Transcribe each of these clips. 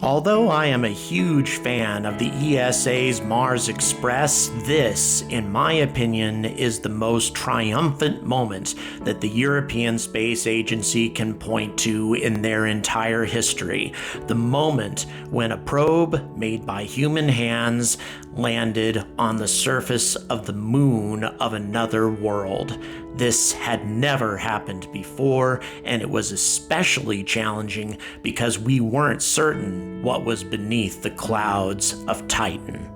Although I am a huge fan of the ESA's Mars Express, this, in my opinion, is the most triumphant moment that the European Space Agency can point to in their entire history. The moment when a probe made by human hands landed on the surface of the moon of another world. This had never happened before, and it was especially challenging because we weren't certain what was beneath the clouds of Titan.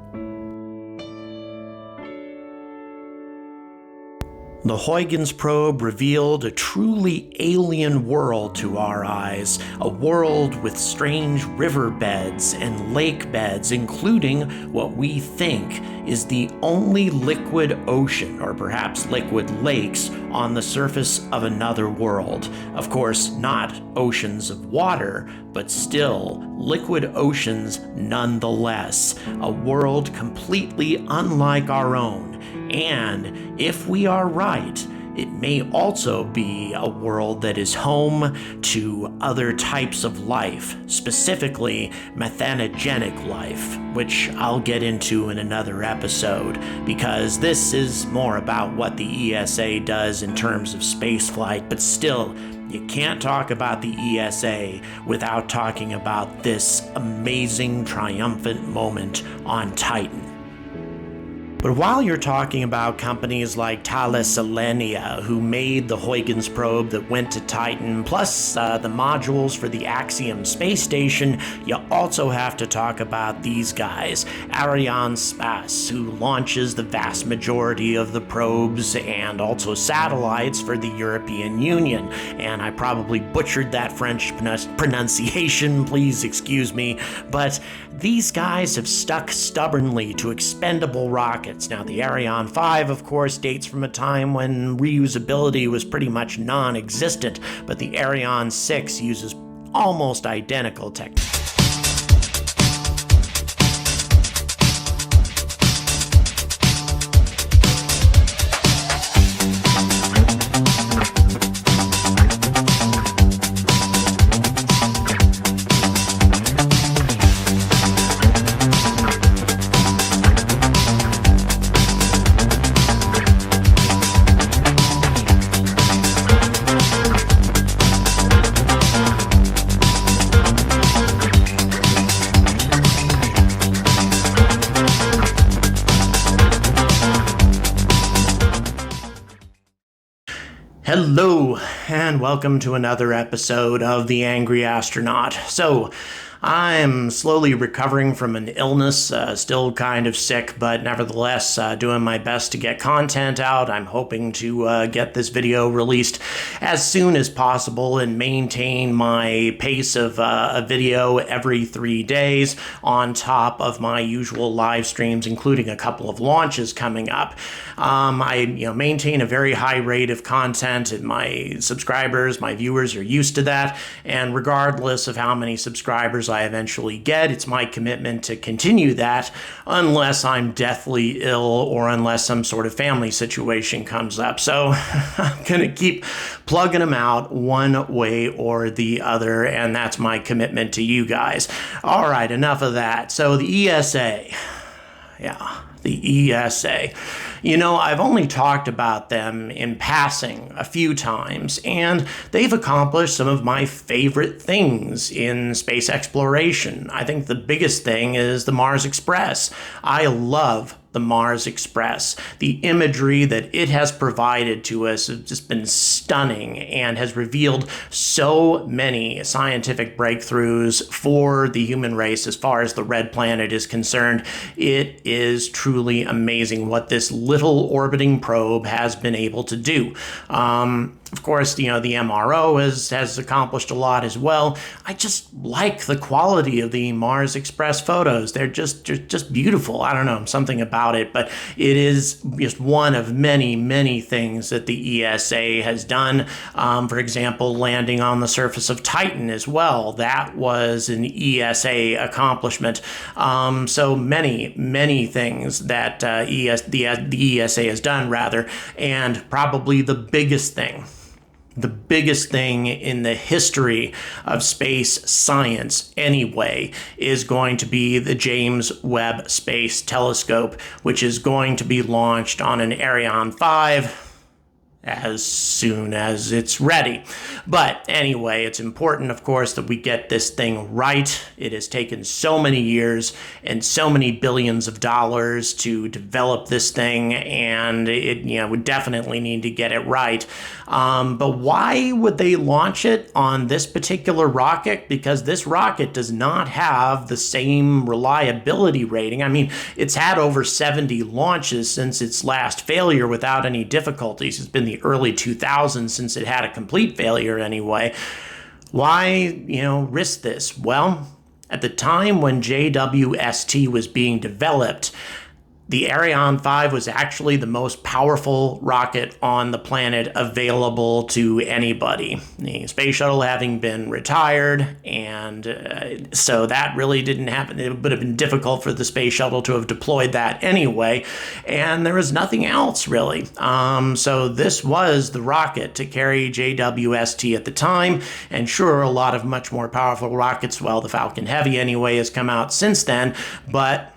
The Huygens probe revealed a truly alien world to our eyes, a world with strange riverbeds and lake beds, including what we think is the only liquid ocean, or perhaps liquid lakes, on the surface of another world. Of course, not oceans of water, but still liquid oceans nonetheless, a world completely unlike our own. And if we are right, it may also be a world that is home to other types of life, specifically methanogenic life, which I'll get into in another episode, because this is more about what the ESA does in terms of spaceflight, but still, you can't talk about the ESA without talking about this amazing, triumphant moment on Titan. But while you're talking about companies like Thales Alenia, who made the Huygens probe that went to Titan, plus the modules for the Axiom space station, you also have to talk about these guys. ArianeSpace, who launches the vast majority of the probes and also satellites for the European Union. And I probably butchered that French pronunciation, please excuse me, but these guys have stuck stubbornly to expendable rockets. Now, the Ariane 5, of course, dates from a time when reusability was pretty much non-existent, but the Ariane 6 uses almost identical technology. Hello, and welcome to another episode of The Angry Astronaut. So, I'm slowly recovering from an illness, still kind of sick, but nevertheless doing my best to get content out. I'm hoping to get this video released as soon as possible and maintain my pace of a video every 3 days on top of my usual live streams, including a couple of launches coming up. I maintain a very high rate of content, and my subscribers, my viewers are used to that, and regardless of how many subscribers I eventually get, it's my commitment to continue that unless I'm deathly ill or unless some sort of family situation comes up. So I'm going to keep plugging them out one way or the other, and that's my commitment to you guys. All right, enough of that. So the ESA. The ESA. I've only talked about them in passing a few times, and they've accomplished some of my favorite things in space exploration. I think the biggest thing is the Mars Express. I love the Mars Express. The imagery that it has provided to us has just been stunning and has revealed so many scientific breakthroughs for the human race as far as the red planet is concerned. It is truly amazing what this little orbiting probe has been able to do. Of course, the MRO has accomplished a lot as well. I just like the quality of the Mars Express photos. They're just beautiful. I don't know, something about it, but it is just one of many, many things that the ESA has done. For example, landing on the surface of Titan as well. That was an ESA accomplishment. So many, many things that the ESA has done, rather, and probably the biggest thing The biggest thing in the history of space science anyway is going to be the James Webb Space Telescope, which is going to be launched on an Ariane 5 as soon as it's ready. But anyway, it's important, of course, that we get this thing right. It has taken so many years and so many billions of dollars to develop this thing, and it, we definitely need to get it right. But why would they launch it on this particular rocket? Because this rocket does not have the same reliability rating. I mean, it's had over 70 launches since its last failure without any difficulties. It's been the early 2000s since it had a complete failure anyway. Why, risk this? Well, at the time when JWST was being developed, the Ariane 5 was actually the most powerful rocket on the planet available to anybody. The space shuttle having been retired, and so that really didn't happen. It would have been difficult for the space shuttle to have deployed that anyway, and there was nothing else really. So this was the rocket to carry JWST at the time, and sure, a lot of much more powerful rockets, well, the Falcon Heavy anyway, has come out since then, but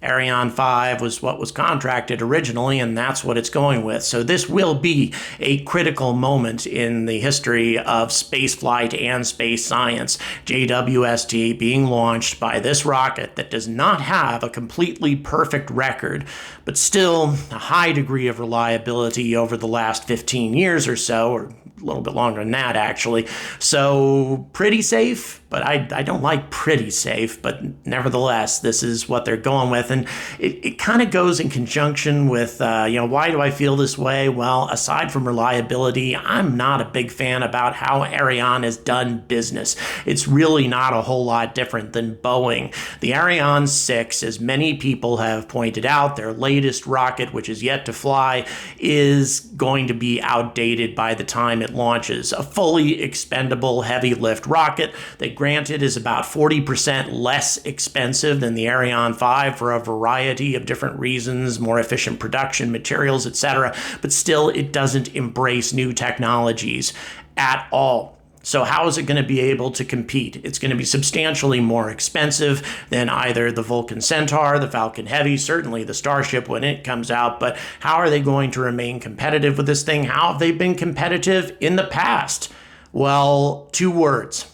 Ariane 5 was what was contracted originally, and that's what it's going with. So this will be a critical moment in the history of spaceflight and space science. JWST being launched by this rocket that does not have a completely perfect record, but still a high degree of reliability over the last 15 years or so, or a little bit longer than that, actually. So pretty safe, but I don't like pretty safe, but nevertheless, this is what they're going with. And it kind of goes in conjunction with, why do I feel this way? Well, aside from reliability, I'm not a big fan about how Ariane has done business. It's really not a whole lot different than Boeing. The Ariane 6, as many people have pointed out, their latest rocket, which is yet to fly, is going to be outdated by the time it launches. A fully expendable heavy lift rocket that, granted, is about 40% less expensive than the Ariane 5 for a variety of different reasons, more efficient production, materials, etc. But still, it doesn't embrace new technologies at all. So how is it going to be able to compete? It's going to be substantially more expensive than either the Vulcan Centaur, the Falcon Heavy, certainly the Starship when it comes out. But how are they going to remain competitive with this thing? How have they been competitive in the past? Well, 2 words: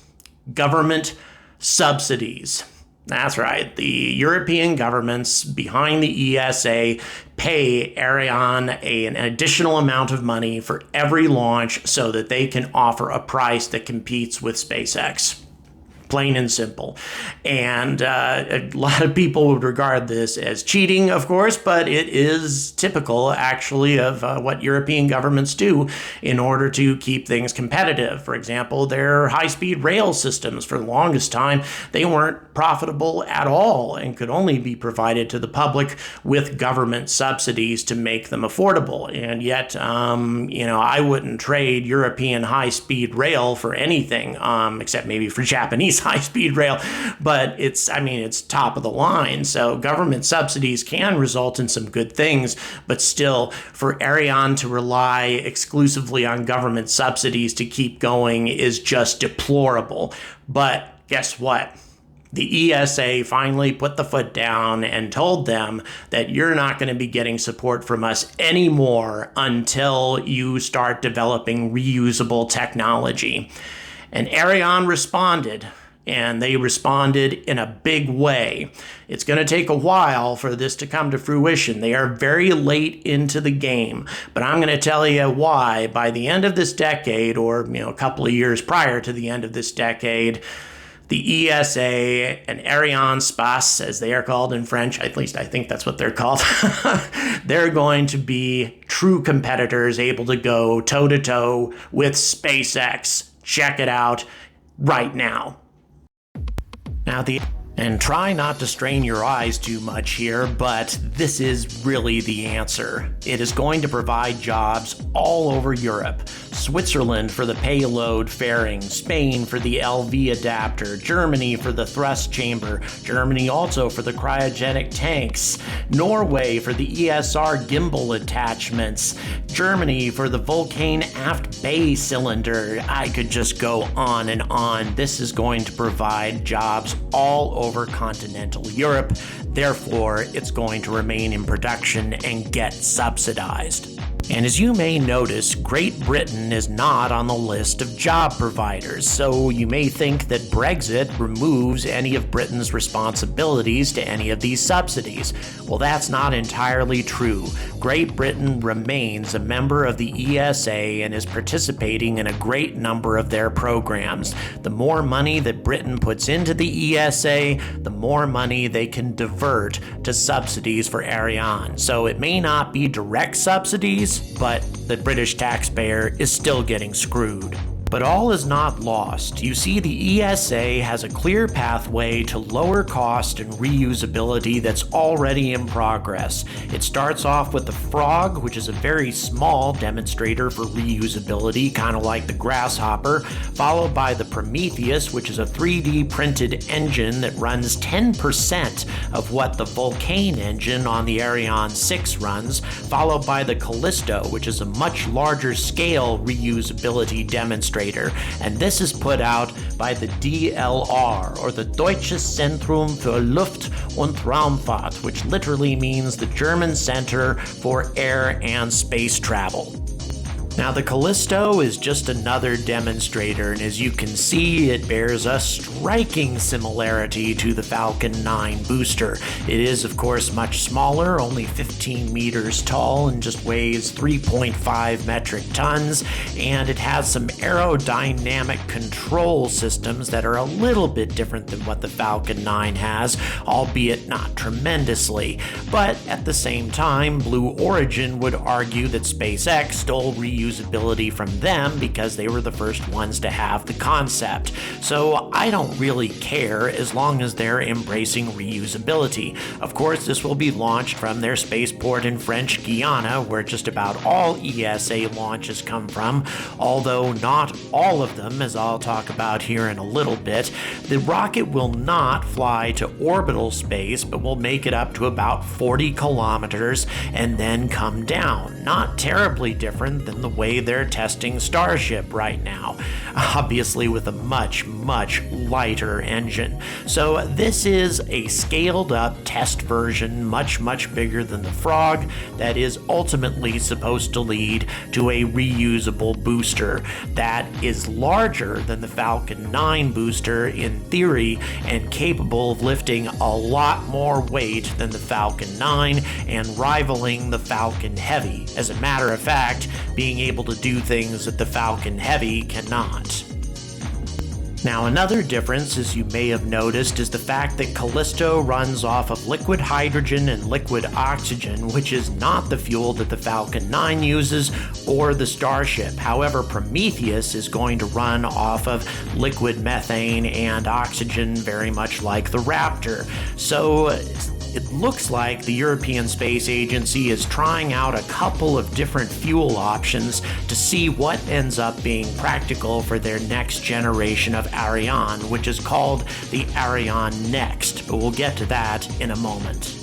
government subsidies. That's right. The European governments behind the ESA pay Ariane an additional amount of money for every launch so that they can offer a price that competes with SpaceX. Plain and simple. And a lot of people would regard this as cheating, of course, but it is typical, actually, of what European governments do in order to keep things competitive. For example, their high-speed rail systems, for the longest time, they weren't profitable at all and could only be provided to the public with government subsidies to make them affordable. And yet, I wouldn't trade European high-speed rail for anything, except maybe for Japanese high-speed rail, but it's top of the line. So government subsidies can result in some good things, but still, for Ariane to rely exclusively on government subsidies to keep going is just deplorable. But guess what? The ESA finally put the foot down and told them that you're not going to be getting support from us anymore until you start developing reusable technology. And Ariane responded, and they responded in a big way. It's going to take a while for this to come to fruition. They are very late into the game, but I'm going to tell you why. By the end of this decade, or a couple of years prior to the end of this decade, the ESA and ArianeSpace, as they are called in French, at least I think that's what they're called, they're going to be true competitors, able to go toe-to-toe with SpaceX. Check it out right now. And try not to strain your eyes too much here, but this is really the answer. It is going to provide jobs all over Europe. Switzerland for the payload fairing, Spain for the LV adapter, Germany for the thrust chamber, Germany also for the cryogenic tanks, Norway for the ESR gimbal attachments, Germany for the Vulcane aft bay cylinder. I could just go on and on. This is going to provide jobs all over continental Europe. Therefore, it's going to remain in production and get subsidized. And as you may notice, Great Britain is not on the list of job providers, so you may think that Brexit removes any of Britain's responsibilities to any of these subsidies. Well, that's not entirely true. Great Britain remains a member of the ESA and is participating in a great number of their programs. The more money that Britain puts into the ESA, the more money they can divert to subsidies for Ariane. So it may not be direct subsidies, but the British taxpayer is still getting screwed. But all is not lost. You see, the ESA has a clear pathway to lower cost and reusability that's already in progress. It starts off with the Frog, which is a very small demonstrator for reusability, kind of like the Grasshopper, followed by the Prometheus, which is a 3D printed engine that runs 10% of what the Vulcane engine on the Ariane 6 runs, followed by the Callisto, which is a much larger scale reusability demonstrator. And this is put out by the DLR, or the Deutsches Zentrum für Luft- und Raumfahrt, which literally means the German Center for Air and Space Travel. Now, the Callisto is just another demonstrator, and as you can see, it bears a striking similarity to the Falcon 9 booster. It is, of course, much smaller, only 15 meters tall, and just weighs 3.5 metric tons, and it has some aerodynamic control systems that are a little bit different than what the Falcon 9 has, albeit not tremendously. But at the same time, Blue Origin would argue that SpaceX stole reusability from them because they were the first ones to have the concept. So I don't really care as long as they're embracing reusability. Of course, this will be launched from their spaceport in French Guiana, where just about all ESA launches come from, although not all of them, as I'll talk about here in a little bit. The rocket will not fly to orbital space, but will make it up to about 40 kilometers and then come down. Not terribly different than the way they're testing Starship right now, obviously with a much, much lighter engine. So this is a scaled up test version, much, much bigger than the Frog, that is ultimately supposed to lead to a reusable booster that is larger than the Falcon 9 booster in theory and capable of lifting a lot more weight than the Falcon 9 and rivaling the Falcon Heavy. As a matter of fact, being able to do things that the Falcon Heavy cannot. Now, another difference, as you may have noticed, is the fact that Callisto runs off of liquid hydrogen and liquid oxygen, which is not the fuel that the Falcon 9 uses or the Starship. However, Prometheus is going to run off of liquid methane and oxygen, very much like the Raptor. So it looks like the European Space Agency is trying out a couple of different fuel options to see what ends up being practical for their next generation of Ariane, which is called the Ariane Next, but we'll get to that in a moment.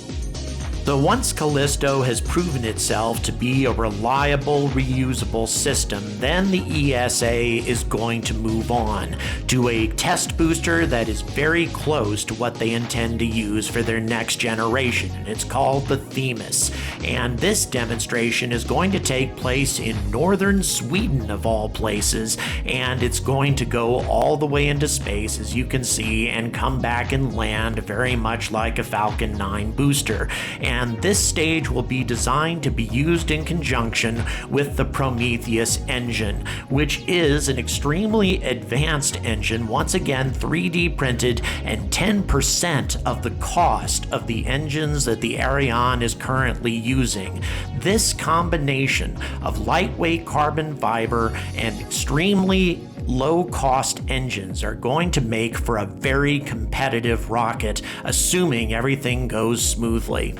So once Callisto has proven itself to be a reliable, reusable system, then the ESA is going to move on to a test booster that is very close to what they intend to use for their next generation, and it's called the Themis. And this demonstration is going to take place in northern Sweden, of all places, and it's going to go all the way into space, as you can see, and come back and land very much like a Falcon 9 booster. And this stage will be designed to be used in conjunction with the Prometheus engine, which is an extremely advanced engine, once again 3D printed, and 10% of the cost of the engines that the Ariane is currently using. This combination of lightweight carbon fiber and extremely low-cost engines are going to make for a very competitive rocket, assuming everything goes smoothly.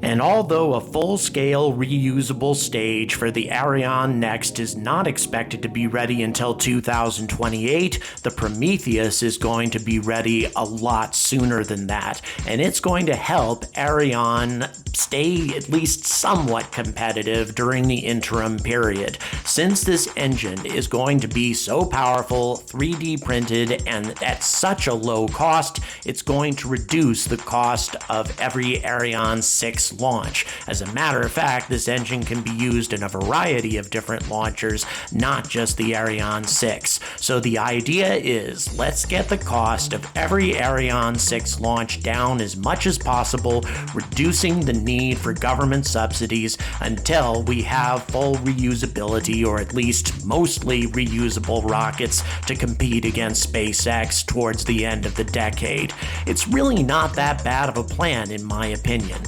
And although a full-scale reusable stage for the Ariane Next is not expected to be ready until 2028, the Prometheus is going to be ready a lot sooner than that, and it's going to help Ariane stay at least somewhat competitive during the interim period. Since this engine is going to be so powerful, 3D printed, and at such a low cost, it's going to reduce the cost of every Ariane 6 launch. As a matter of fact, this engine can be used in a variety of different launchers, not just the Ariane 6. So the idea is, let's get the cost of every Ariane 6 launch down as much as possible, reducing the need for government subsidies until we have full reusability, or at least mostly reusable rockets to compete against SpaceX towards the end of the decade. It's really not that bad of a plan, in my opinion.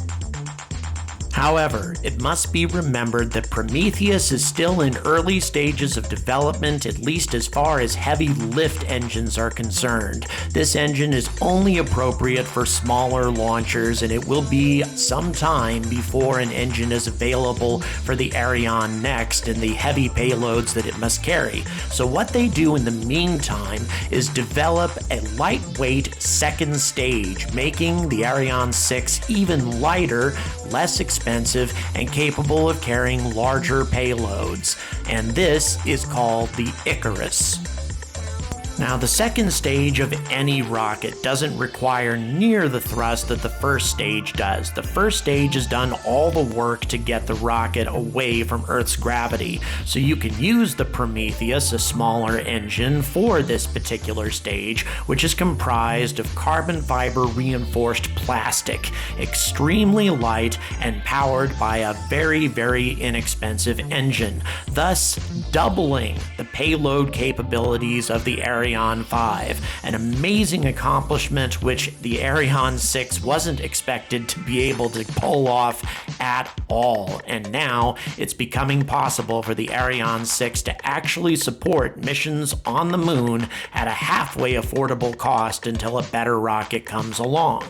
However, it must be remembered that Prometheus is still in early stages of development, at least as far as heavy lift engines are concerned. This engine is only appropriate for smaller launchers, and it will be some time before an engine is available for the Ariane Next and the heavy payloads that it must carry. So what they do in the meantime is develop a lightweight second stage, making the Ariane 6 even lighter, less expensive, and capable of carrying larger payloads. And this is called the Icarus. Now, the second stage of any rocket doesn't require near the thrust that the first stage does. The first stage has done all the work to get the rocket away from Earth's gravity, so you can use the Prometheus, a smaller engine, for this particular stage, which is comprised of carbon fiber reinforced plastic, extremely light and powered by a very, very inexpensive engine, thus doubling the payload capabilities of the Ariane 5, an amazing accomplishment which the Ariane 6 wasn't expected to be able to pull off at all. And now it's becoming possible for the Ariane 6 to actually support missions on the moon at a halfway affordable cost until a better rocket comes along.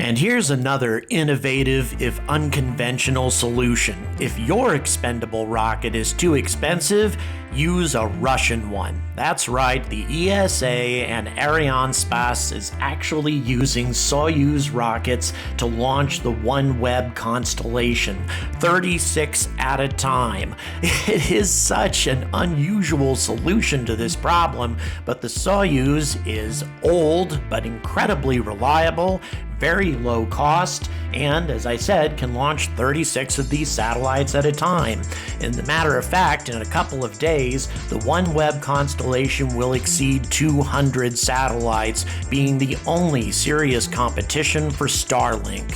And here's another innovative, if unconventional, solution. If your expendable rocket is too expensive, use a Russian one. That's right, the ESA and ArianeSpace is actually using Soyuz rockets to launch the OneWeb constellation, 36 at a time. It is such an unusual solution to this problem, but the Soyuz is old but incredibly reliable, very low cost, and as I said, can launch 36 of these satellites at a time. As a matter of fact, in a couple of days, the OneWeb constellation will exceed 200 satellites, being the only serious competition for Starlink.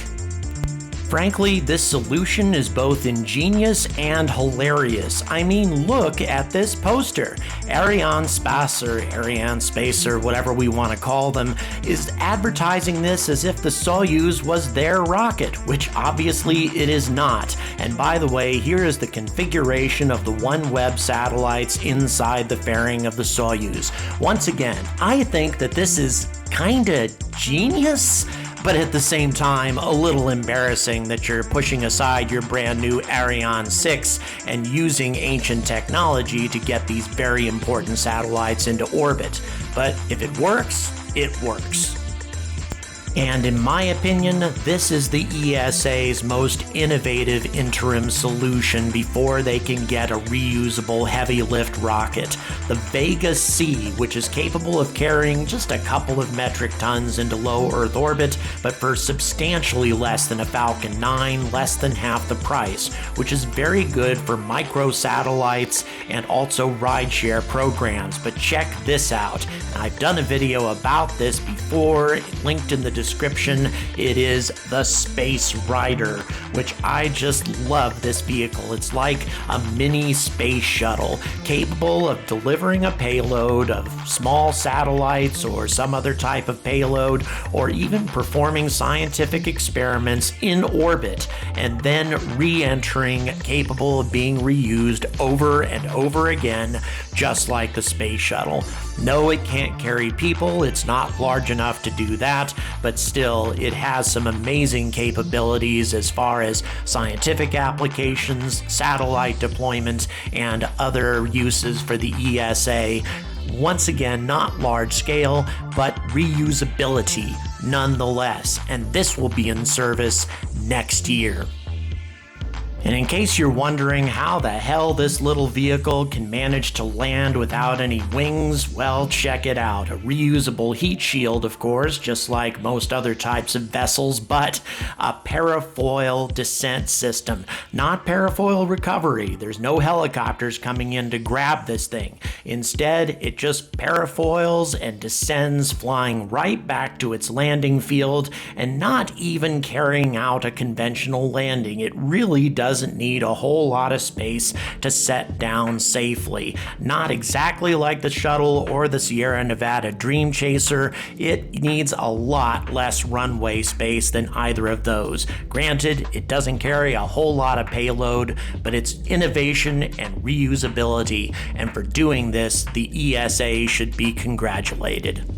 Frankly, this solution is both ingenious and hilarious. I mean, look at this poster. ArianeSpace, or ArianeSpace, or whatever we want to call them, is advertising this as if the Soyuz was their rocket, which obviously it is not. And by the way, here is the configuration of the OneWeb satellites inside the fairing of the Soyuz. Once again, I think that this is kinda genius, but at the same time, a little embarrassing that you're pushing aside your brand new Ariane 6 and using ancient technology to get these very important satellites into orbit. But if it works, it works. And in my opinion, this is the ESA's most innovative interim solution before they can get a reusable heavy lift rocket. The Vega C, which is capable of carrying just a couple of metric tons into low Earth orbit, but for substantially less than a Falcon 9, less than half the price, which is very good for microsatellites and also rideshare programs. But check this out. I've done a video about this before, linked in the description. It is the Space Rider, which I just love this vehicle. It's like a mini space shuttle, capable of delivering a payload of small satellites or some other type of payload, or even performing scientific experiments in orbit and then re-entering, capable of being reused over and over again, just like the space shuttle. No, it can't carry people, it's not large enough to do that, but still, it has some amazing capabilities as far as scientific applications, satellite deployment, and other uses for the ESA. Once again, not large scale, but reusability nonetheless, and this will be in service next year. And in case you're wondering how the hell this little vehicle can manage to land without any wings, well, check it out. A reusable heat shield, of course, just like most other types of vessels, but a parafoil descent system. Not parafoil recovery. There's no helicopters coming in to grab this thing. Instead, it just parafoils and descends, flying right back to its landing field and not even carrying out a conventional landing. It really doesn't need a whole lot of space to set down safely. Not exactly like the shuttle or the Sierra Nevada Dream Chaser, it needs a lot less runway space than either of those. Granted, it doesn't carry a whole lot of payload, but it's innovation and reusability, and for doing this, the ESA should be congratulated.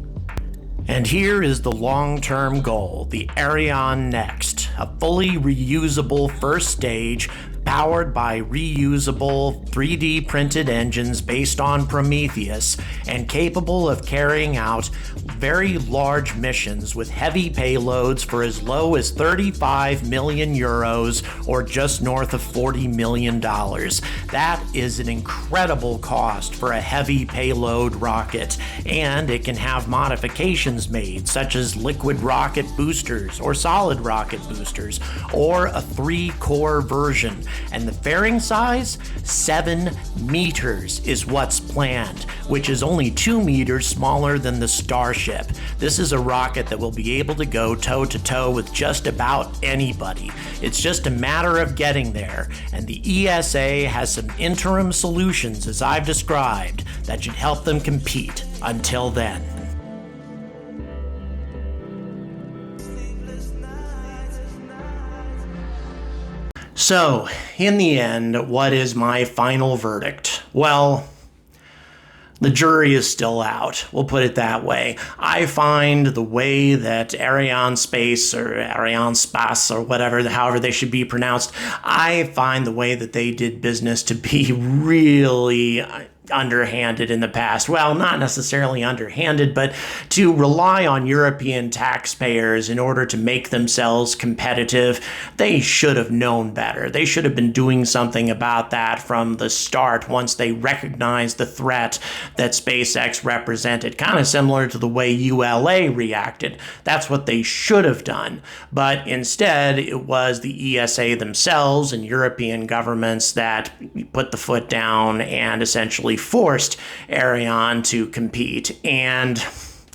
And here is the long-term goal, the Ariane Next, a fully reusable first stage powered by reusable 3D printed engines based on Prometheus and capable of carrying out very large missions with heavy payloads for as low as 35 million euros or just north of $40 million. That is an incredible cost for a heavy payload rocket, and it can have modifications made such as liquid rocket boosters or solid rocket boosters or a 3-core version. And the fairing size, 7 meters is what's planned, which is only 2 meters smaller than the Starship. This is a rocket that will be able to go toe-to-toe with just about anybody. It's just a matter of getting there, and the ESA has some interim solutions, as I've described, that should help them compete until then. So, in the end, what is my final verdict? Well, the jury is still out. We'll put it that way. I find the way that ArianeSpace or ArianeSpace or whatever, however they should be pronounced, I find the way that they did business to be really underhanded in the past. Well, not necessarily underhanded, but to rely on European taxpayers in order to make themselves competitive, they should have known better. They should have been doing something about that from the start once they recognized the threat that SpaceX represented, kind of similar to the way ULA reacted. That's what they should have done. But instead, it was the ESA themselves and European governments that put the foot down and essentially forced Ariane to compete. And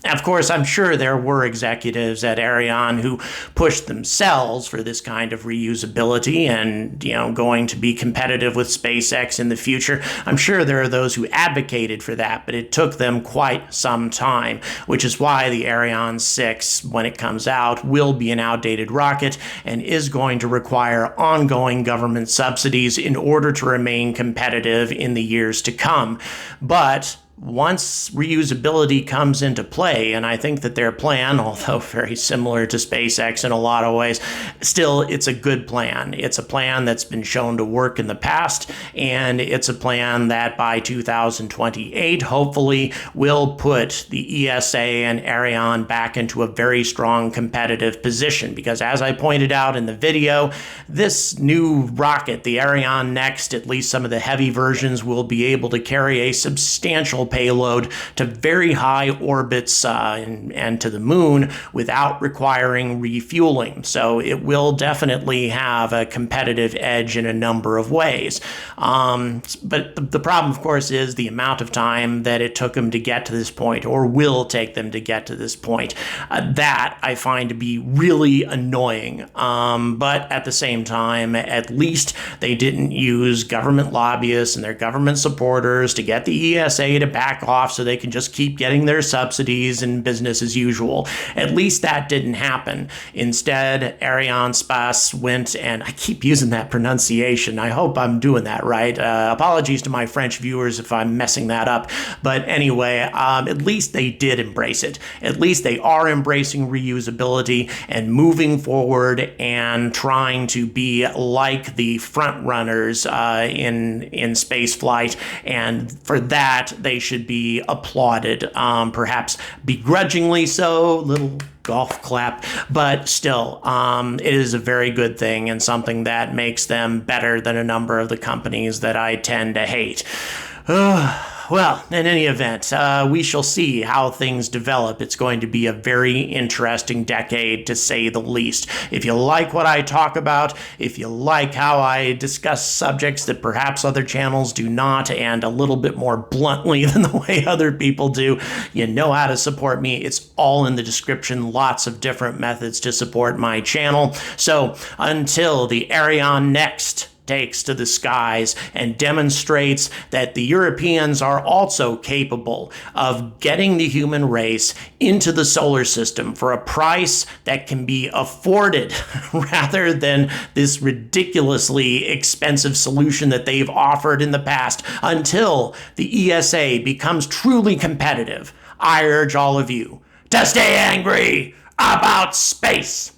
of course, I'm sure there were executives at Ariane who pushed themselves for this kind of reusability and, going to be competitive with SpaceX in the future. I'm sure there are those who advocated for that, but it took them quite some time, which is why the Ariane 6, when it comes out, will be an outdated rocket and is going to require ongoing government subsidies in order to remain competitive in the years to come. But once reusability comes into play, and I think that their plan, although very similar to SpaceX in a lot of ways, still it's a good plan. It's a plan that's been shown to work in the past, and it's a plan that by 2028 hopefully will put the ESA and Ariane back into a very strong competitive position, because as I pointed out in the video, this new rocket, the Ariane Next, at least some of the heavy versions, will be able to carry a substantial payload to very high orbits and to the moon without requiring refueling. So it will definitely have a competitive edge in a number of ways. But the problem, of course, is the amount of time that it took them to get to this point, or will take them to get to this point. That I find to be really annoying. But at the same time, at least they didn't use government lobbyists and their government supporters to get the ESA to back off so they can just keep getting their subsidies and business as usual. At least that didn't happen. Instead, ArianeSpace went, and I keep using that pronunciation. I hope I'm doing that right. Apologies to my French viewers if I'm messing that up. But anyway, at least they did embrace it. At least they are embracing reusability and moving forward and trying to be like the front runners in space flight. And for that, they should be applauded. Perhaps begrudgingly so, little golf clap, but still, it is a very good thing and something that makes them better than a number of the companies that I tend to hate. Well, in any event, we shall see how things develop. It's going to be a very interesting decade, to say the least. If you like what I talk about, if you like how I discuss subjects that perhaps other channels do not, and a little bit more bluntly than the way other people do, you know how to support me. It's all in the description. Lots of different methods to support my channel. So until the Ariane Next takes to the skies and demonstrates that the Europeans are also capable of getting the human race into the solar system for a price that can be afforded rather than this ridiculously expensive solution that they've offered in the past, until the ESA becomes truly competitive, I urge all of you to stay angry about space.